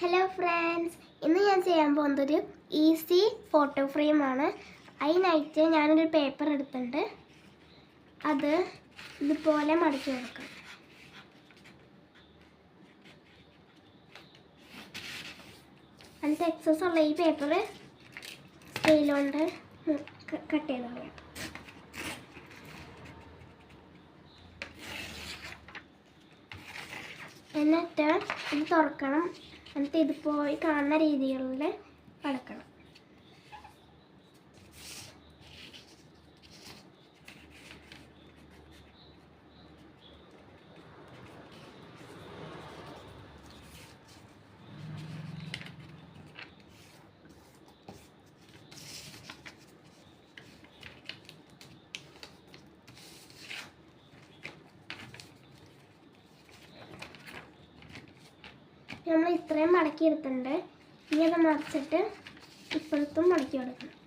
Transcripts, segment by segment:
Hello friends, ഇന്ന് ഞാൻ ചെയ്യാൻ പോകുന്നതൊരു ഈസി ഫോട്ടോ ഫ്രെയിമാണ്. അതിനായിട്ട് ഞാനൊരു പേപ്പർ എടുത്തിട്ടുണ്ട്. അത് ഇതുപോലെ മടക്കി വെക്കാം. അതിൻ്റെ എക്സസ് ഉള്ള ഈ പേപ്പർ സ്കെയിൽ കൊണ്ട് കട്ട് ചെയ്ത് കളയാം. എന്നിട്ട് ഇത് തുറക്കണം. എന്നിട്ട് ഇത് പോയി കാണുന്ന രീതികളിൽ മടക്കണം. നമ്മൾ ഇത്രയും മടക്കി എടുത്തിട്ടുണ്ട്. ഇനി അത് മറിച്ചിട്ട് ഇപ്പോഴത്തും മടക്കി കൊടുക്കണം.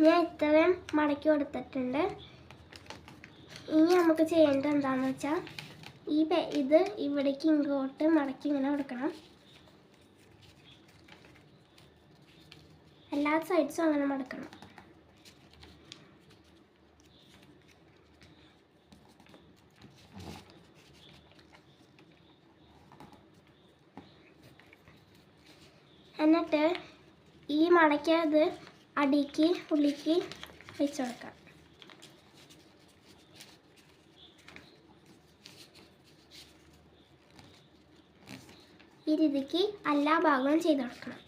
ഞാൻ ഇത്രയും മടക്കി കൊടുത്തിട്ടുണ്ട്. ഇനി നമുക്ക് ചെയ്യേണ്ടത് എന്താണെന്ന് വെച്ചാൽ ഇത് ഇവിടേക്ക് ഇങ്ങോട്ട് മടക്കി ഇങ്ങനെ കൊടുക്കണം. എല്ലാ സൈഡ്സും അങ്ങനെ മടക്കണം. എന്നിട്ട് ഈ മടക്കിയത് അടിക്ക് ഉള്ളിക്ക് വെച്ച് കൊടുക്കാം. ഈ രീതിക്ക് എല്ലാ ഭാഗവും ചെയ്ത് കൊടുക്കണം.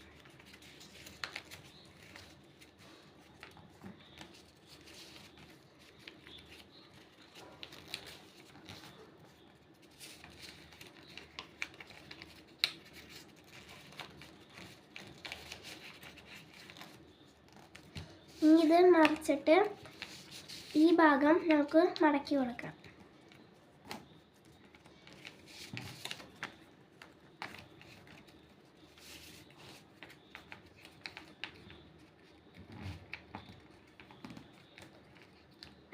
ഇനി ഇത് മറിച്ചിട്ട് ഈ ഭാഗം നമുക്ക് മടക്കി കൊടുക്കാം.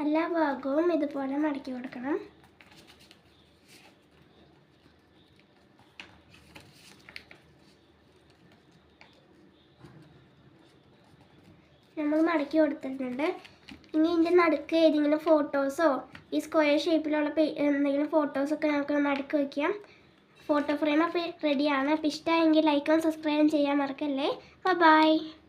എല്ലാ ഭാഗവും ഇതുപോലെ മടക്കി കൊടുക്കണം. നമ്മൾ മടക്കി കൊടുത്തിട്ടുണ്ട്. ഇനി ഇതിൻ്റെ നടുക്ക് ഏതെങ്കിലും ഫോട്ടോസോ ഈ സ്ക്വയർ ഷേപ്പിലുള്ള എന്തെങ്കിലും ഫോട്ടോസൊക്കെ നമുക്ക് നടുക്ക് വയ്ക്കാം. ഫോട്ടോ ഫ്രെയിം അപ്പോൾ റെഡിയാണ്. അപ്പോൾ ഇഷ്ടമായെങ്കിൽ ലൈക്കും സബ്സ്ക്രൈബും ചെയ്യാൻ മറക്കല്ലേ. ബൈ.